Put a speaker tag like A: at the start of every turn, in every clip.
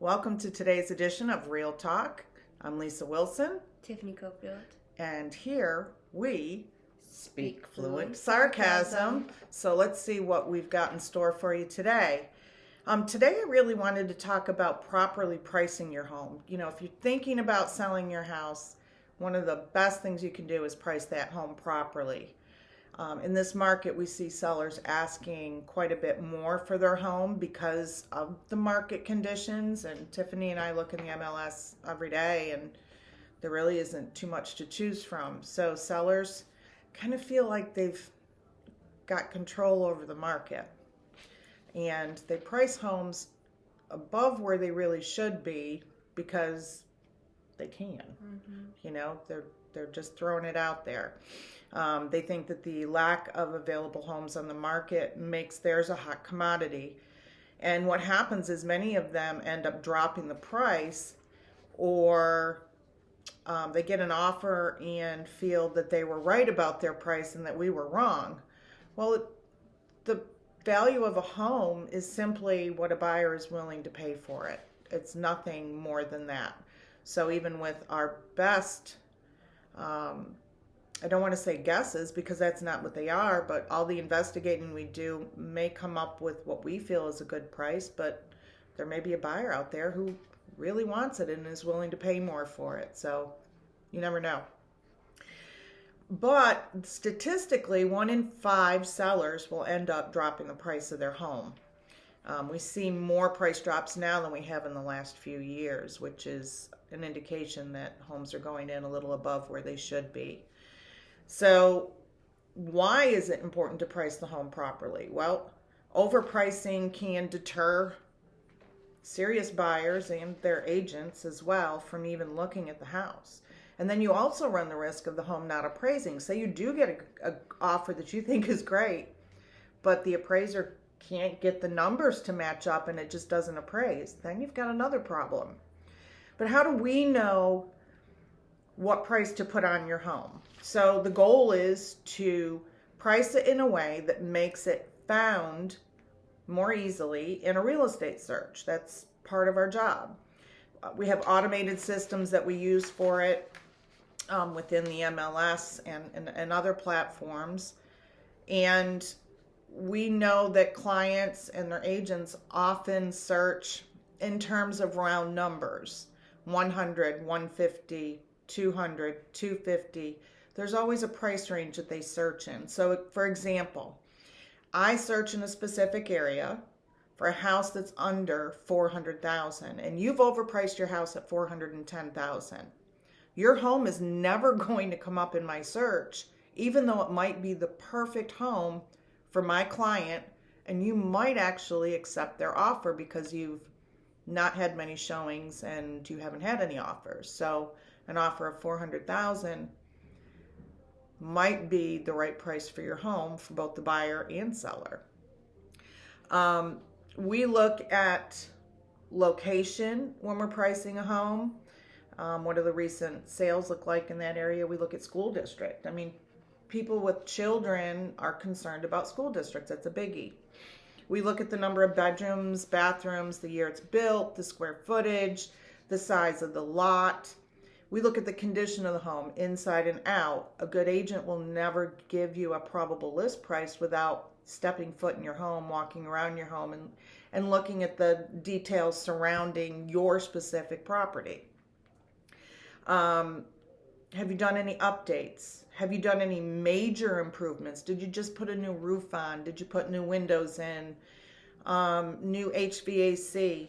A: Welcome to today's edition of RealE Talk. I'm Lisa Wilson.
B: Tiffany Cofield.
A: And here we speak fluent
B: sarcasm.
A: sarcasm. So let's see what we've got in store for you today. Today I really wanted to talk about properly pricing your home. You know, if you're thinking about selling your house, one of the best things you can do is price that home properly. In this market, we see sellers asking quite a bit more for their home because of the market conditions. And Tiffany and I look in the MLS every day, and there really isn't too much to choose from. So sellers kind of feel like they've got control over the market. And they price homes above where they really should be because they can. You know, they're just throwing it out there. They think that the lack of available homes on the market makes theirs a hot commodity. And what happens is many of them end up dropping the price, or they get an offer and feel that they were right about their price and that we were wrong. Well, the value of a home is simply what a buyer is willing to pay for it. It's nothing more than that. So even with our best, I don't want to say guesses because that's not what they are, but all the investigating we do may come up with what we feel is a good price, but there may be a buyer out there who really wants it and is willing to pay more for it. So you never know. But statistically, 1 in 5 sellers will end up dropping the price of their home. We see more price drops now than we have in the last few years, which is an indication that homes are going in a little above where they should be. So why is it important to price the home properly? Well, overpricing can deter serious buyers and their agents as well from even looking at the house. And then you also run the risk of the home not appraising. Say you do get an offer that you think is great, but the appraiser can't get the numbers to match up and it just doesn't appraise. Then you've got another problem. But how do we know what price to put on your home? So the goal is to price it in a way that makes it found more easily in a real estate search. That's part of our job. We have automated systems that we use for it within the MLS and other platforms. And we know that clients and their agents often search in terms of round numbers, 100, 150, 200, 250. There's always a price range that they search in. So for example, I search in a specific area for a house that's under 400,000 and you've overpriced your house at 410,000. Your home is never going to come up in my search, even though it might be the perfect home for my client, and you might actually accept their offer because you've not had many showings and you haven't had any offers. So an offer of 400,000 might be the right price for your home for both the buyer and seller. We look at location when we're pricing a home. What do the recent sales look like in that area? We look at school district. I mean, people with children are concerned about school districts. That's a biggie. We look at the number of bedrooms, bathrooms, the year it's built, the square footage, the size of the lot. We look at the condition of the home, inside and out. A good agent will never give you a probable list price without stepping foot in your home, walking around your home, and looking at the details surrounding your specific property. Have you done any updates? Have you done any major improvements? Did you just put a new roof on? Did you put new windows in? New HVAC?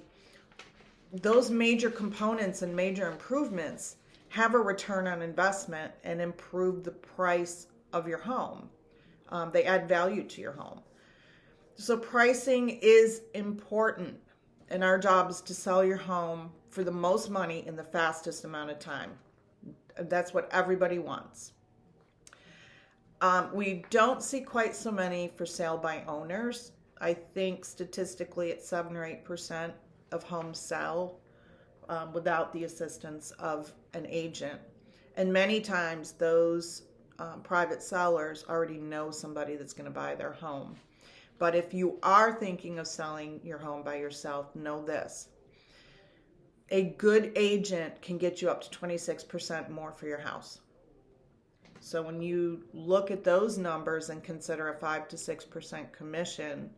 A: Those major components and major improvements have a return on investment and improve the price of your home. They add value to your home. So pricing is important, and our job is to sell your home for the most money in the fastest amount of time. That's what everybody wants. We don't see quite so many for sale by owners. I think statistically it's 7 or 8% of homes sell without the assistance of an agent. And many times those private sellers already know somebody that's going to buy their home. But if you are thinking of selling your home by yourself, know this. a good agent can get you up to 26% more for your house. So when you look at those numbers and consider a 5 to 6% commission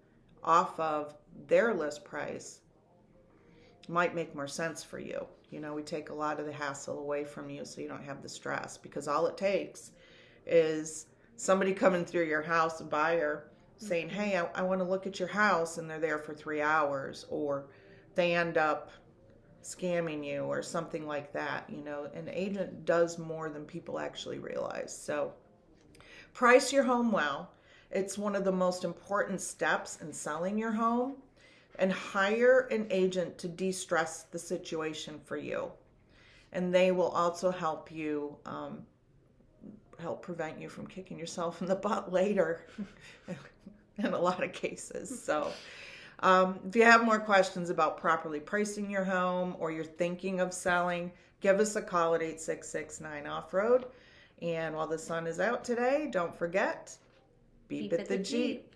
A: off of their list price, it might make more sense for you. You know, we take a lot of the hassle away from you so you don't have the stress, because all it takes is somebody coming through your house, a buyer, saying, hey, I want to look at your house, and they're there for 3 hours, or they end up scamming you or something like that. You know, an agent does more than people actually realize. So price your home well. It's one of the most important steps in selling your home. And hire an agent to de-stress the situation for you. And they will also help you, help prevent you from kicking yourself in the butt later in a lot of cases. So if you have more questions about properly pricing your home, or you're thinking of selling, give us a call at 866-9-OFF-ROAD. And while the sun is out today, don't forget, beep at the Jeep.